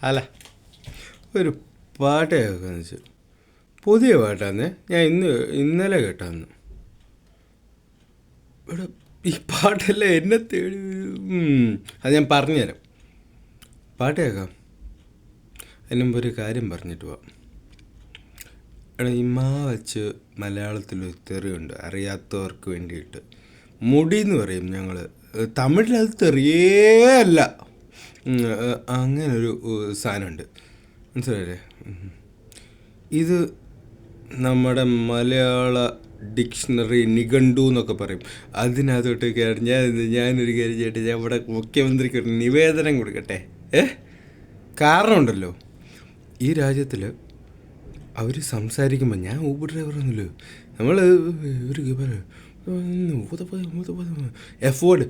അല്ല ഒരു പാട്ട് കേൾക്കാന്ന് വെച്ചു. പുതിയ പാട്ടാന്ന് ഞാൻ ഇന്നലെ കേട്ടാന്ന്. ഇവിടെ ഈ പാട്ടെല്ലാം എന്നെ തേടി. അത് ഞാൻ പറഞ്ഞുതരാം. പാട്ട് കേൾക്കാം. അതിന് മുമ്പ് ഒരു കാര്യം പറഞ്ഞിട്ട് പോവാം. എടാ ഇമ്മാ വെച്ച് മലയാളത്തിലൊരു തെറിയുണ്ട് അറിയാത്തവർക്ക് വേണ്ടിയിട്ട്. മുടി എന്ന് പറയും ഞങ്ങൾ. തമിഴിൽ അത് തെറിയേ അല്ല. അങ്ങനൊരു സാധനമുണ്ട്, മനസ്സിലായില്ലേ? ഇത് നമ്മുടെ മലയാള ഡിക്ഷണറി നിഘണ്ടു എന്നൊക്കെ പറയും. അതിനകത്തോട്ട് കയറി ഞാനൊരു കാര്യം ചെയ്യട്ടെ. ഞാൻ ഇവിടെ മുഖ്യമന്ത്രിക്ക് ഒരു നിവേദനം കൊടുക്കട്ടെ. കാരണമുണ്ടല്ലോ, ഈ രാജ്യത്തിൽ അവർ സംസാരിക്കുമ്പോൾ ഞാൻ ഊബർ ഡ്രൈവറൊന്നുമില്ലോ. നമ്മൾ ഒരു എഫോർഡ്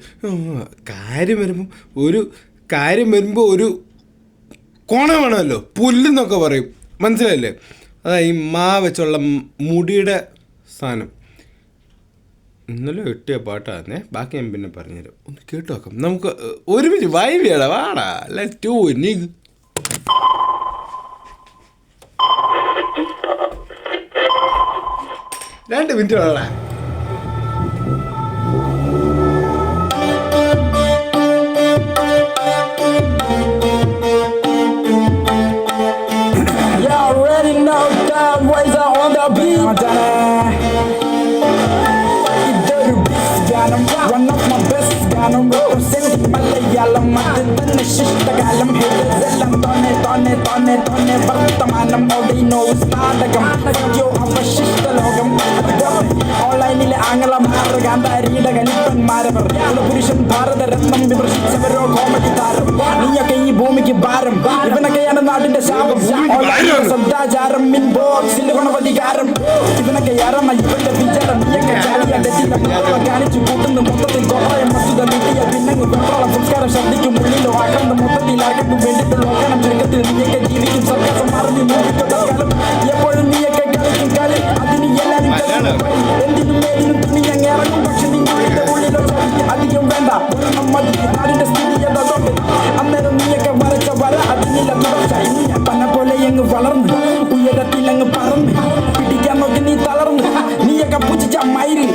കാര്യം വരുമ്പോൾ ഒരു കോണം വേണമല്ലോ. പുല്ലെന്നൊക്കെ പറയും, മനസ്സിലായില്ലേ? അതാ ഈ വെച്ചുള്ള മുടിയുടെ സാധനം. ഇന്നലെ കിട്ടിയ പാട്ടാന്നേ. ബാക്കി ഞാൻ പിന്നെ പറഞ്ഞുതരാം. ഒന്ന് കേട്ടു നോക്കാം. നമുക്ക് ഒരുമിച്ച് വൈബ് ചെയ്യടാ. വാടാ, ലെറ്റ്സ് ഡു ഇറ്റ്. 2 മിനിറ്റ് വേണടാ. One of my best ഗാനം representing മലയാളം. അത് തന്നെ ശിഷ്ടകാലം. എല്ലാം തോന്നെ വർത്തമാനം. ഓടിനോസ് നാടകം അവശിഷ്ട ലോകം. ഓൺലൈനിലെ ആംഗലമാർ ഗാന്ധാരിയുടെ കലിപ്പന്മാരവർ. പുരുഷൻ ഭാരതരത്നം വിമർശിച്ചവരോ കോമഡി താരം. നീയൊക്കെ ഈ ഭൂമിക്ക് ഭാരം. ഇവനൊക്കെയാണ് നാടിന്റെ ശാപം. സദാചാരം ഇൻബോക്സിൽ ഗുണവധികാരം. ഇവനൊക്കെ അറമ ഇവന്റെ വിചാരം. നീയൊക്കെ കാണിച്ചു കൂട്ടുന്നു മൊത്തത്തിൽ കോട്ടയം വസ്തുത നീട്ടിയ പിന്നങ്ങ് പെട്രോളം സംസ്കാരം ശബ്ദിക്കും ഉള്ളിലോ ആക്രമണം മൊത്തത്തിലാക്കുന്നു വേണ്ടിട്ട് ലോകണം ചുരുക്കത്തിൽ നീയൊക്കെ ജീവിക്കും സർക്കാസം അറിഞ്ഞു തൽക്കാലം. എപ്പോഴും നീയൊക്കെ കളിക്കും കളി. അതിന് എല്ലാവരും എന്തിനും ഏതിനും തുണി അങ്ങ് ഇറങ്ങും. പക്ഷെ നിങ്ങളുടെ ഉള്ളിലോ അധികം വേണ്ട ഒരെണ്ണം മതി. നാടിന്റെ സ്ഥിതി എന്നതുകൊണ്ട് അന്നേരം നീയൊക്കെ വരച്ച വര അതിനില്ല തുടർച്ച. ഇന്ന് ഞാൻ തന്നെ പോലെ അങ്ങ് വളർന്ന് ഉയരത്തിൽ അങ്ങ് പറന്ന് പിടിക്കാൻ നോക്കി നീ തളർന്ന്. നീയൊക്കെ പൂജിച്ച മയില്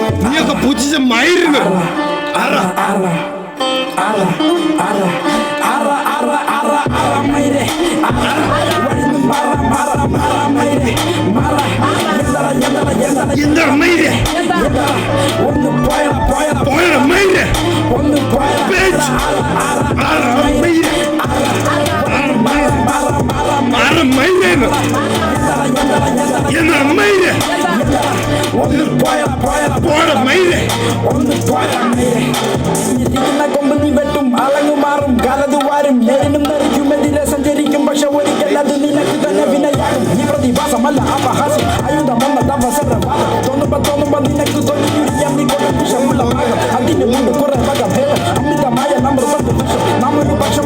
കൊമ്പ് നീ വെട്ടും അളങ്ങുമാറും കാലതുവാരും നേരിനും നെറിക്കുമെതിരെ സഞ്ചരിക്കും. പക്ഷെ ഒരിക്കൽ അത് നിനക്ക് തന്നെ വിനയാകും. ഈ പ്രതിഭാസമല്ല അപഹാസം. ആയുധമെന്നത് അവസരവാദം. തോന്നുമ്പോ നിനക്ക് തൊഴിലുരിയാം. നീ കൊണ്ട് വിഷമുള്ള ഭാഗം. അതിന് മുമ്പ് കുറെ വക ഭേദം. അമിതമായ നമ്പർ വിഷം. നമ്മൊരു പക്ഷെ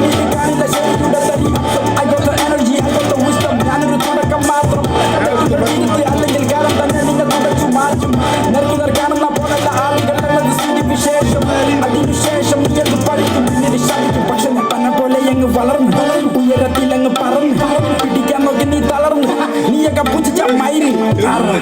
നീ കാണില്ല ശരിയുടെ തരി. അയ്യോത്ത എനർജി അയ്യോത്ത വിഷ്ടം. ഞാനൊരു തുടക്കം മാത്രം. അല്ലെങ്കിൽ കാലം തന്നെ നിന്നെ തുടച്ചു മാറ്റും. നെറുകിതർ കാണുന്ന പോലല്ല ആളുകൾ എന്നത് സ്ഥിതി വിശേഷം. അതിനുശേഷം നീ എന്ത് പഠിക്കും പിന്നീട് ശാപിക്കും. പക്ഷെ ഞാൻ തന്നെ പോലെ അങ്ങ് വളർന്ന് ഉയരത്തിൽ അങ്ങ് പറന്ന് പിടിക്കാൻ നോക്കി നീ തളർന്ന്. നീയൊക്കെ പൂജിച്ച മയില് ഒന്ന്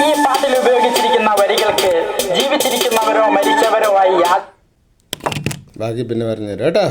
ഈ പാട്ടിൽ ഉപയോഗിച്ചിരിക്കുന്ന വരികൾക്ക് ജീവിച്ചിരിക്കുന്നവരോ മരിച്ചവരോ ആയി ബാക്കി പിന്നെ പറഞ്ഞുതരാം കേട്ടോ.